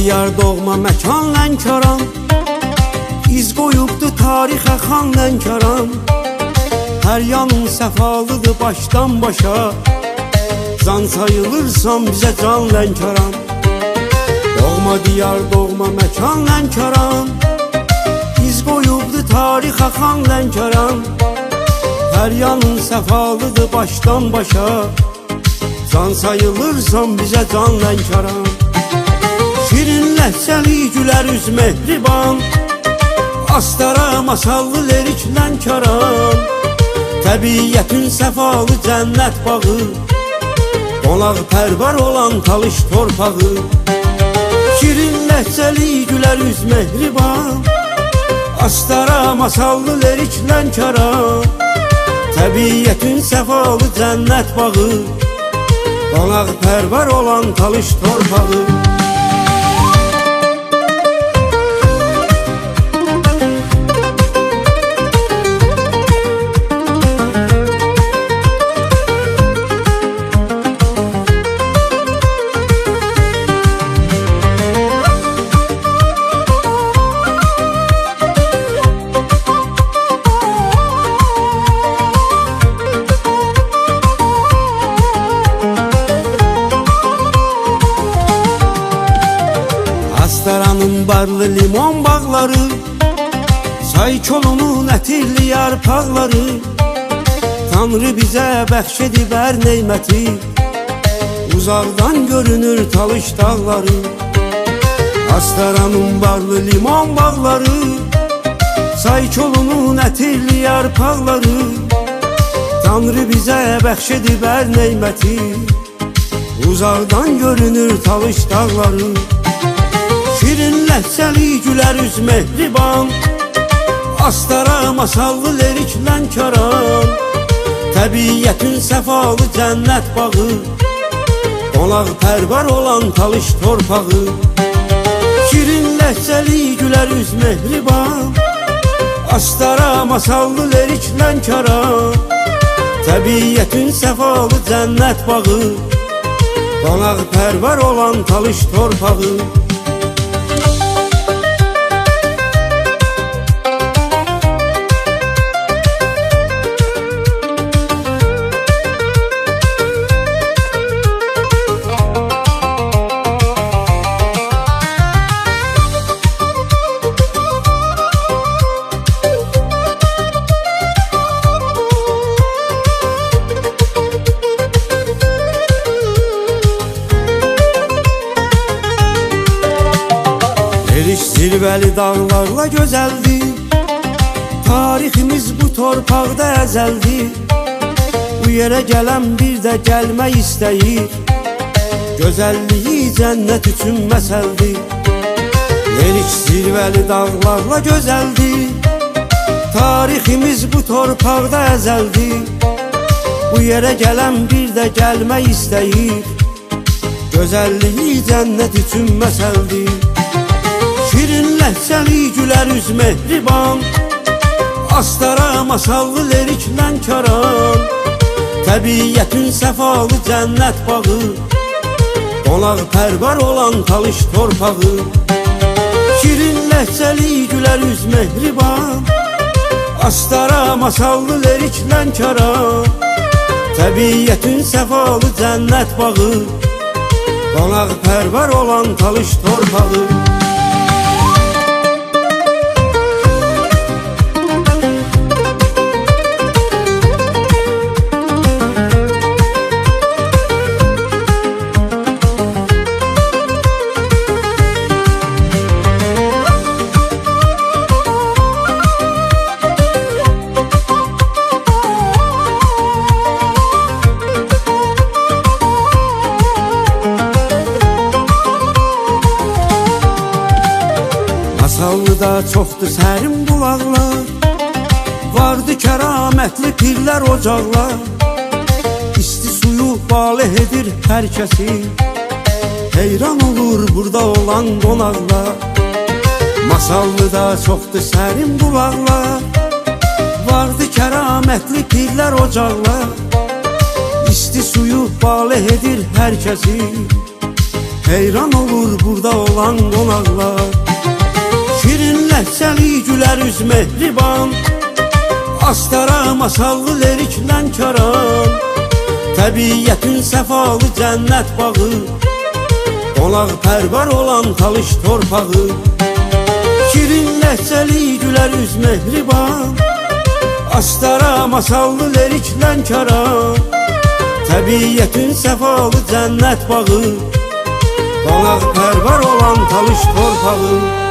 diyar doğma məkan Lənkəran, İz qoyubdu tarixə xan Lənkəran. Hər yanın səfalıdır başdan başa, can sayılırsan bizə can Lənkəran. Doğma diyar doğma məkan Lənkəran, İz qoyubdu tarixə xan Lənkəran. Hər yanın səfalıdır başdan başa, can sayılırsan bizə can Lənkəran. Şirin ləhcəli gülər üz mehriban, Astara masallı lirik Lənkəran. Təbiyyətin səfalı cənnət bağı, qonaq pərvar olan talış torpağı. Şirin ləhcəli gülər üz mehriban, Astara masallı lirik Lənkəran. Təbiyyətin səfalı cənnət bağı, qonaq pərvar olan talış torpağı. Astaranın barlı limon bağları, Saykolunun ətirli yarpaqları, Tanrı bizə bəxş edib hər neyməti, Uzaqdan görünür talış dağları. Astaranın barlı limon bağları, Saykolunun ətirli yarpaqları, Tanrı bizə bəxş edib hər neyməti, Uzaqdan görünür talış dağları. Şirin ləhcəli gülər üz mehriban, Astara masallı lirik Lənkəran. Təbiyyətin səfalı cənnət bağı, qonaq pərvar olan talış torpağı. Şirin ləhcəli gülər üz mehriban, Astara masallı lirik Lənkəran. Təbiyyətin səfalı cənnət bağı, qonaq pərvar olan talış torpağı. Eriş zirvəli dağlarla gözəldir, tariximiz bu torpaqda əzəldir. Bu yerə gələn bir də gəlmək istəyir, gözəlliyi cənnət üçün məsəldir. Eriş zirvəli dağlarla gözəldir, tariximiz bu torpaqda əzəldir. Bu yerə gələn bir də gəlmək istəyir, gözəlliyi cənnət üçün məsəldir. Şirin ləhcəli gülər üz mehriban, Astara masallı lirik Lənkəran. Təbiyyətin səfalı cənnət bağı, qonaq pərvar olan talış torpağı. Şirin ləhcəli gülər üz mehriban, Astara masallı lirik Lənkəran. Təbiyyətin səfalı cənnət bağı, qonaq pərvar olan talış torpağı. Masallıda çoxdur sərin bulaqlar, vardı kəramətli pirlər ocaqlar. İsti suyu baleh edir hər kəsi, heyran olur burada olan qonaqlar. Masallıda çoxdur sərin bulaqlar, vardı kəramətli pirlər ocaqlar. İsti suyu baleh edir hər kəsi, heyran olur burada olan qonaqlar. Şirin ləhcəli gülər üz mehriban, Astara masallı lirik Lənkəran. Təbiyyətin səfalı cənnət bağı, qonaq pərvar olan Talış torpağı. Şirin ləhcəli gülər üz mehriban, Astara masallı lirik Lənkəran. Təbiyyətin səfalı cənnət bağı, qonaq pərvar olan Talış torpağı.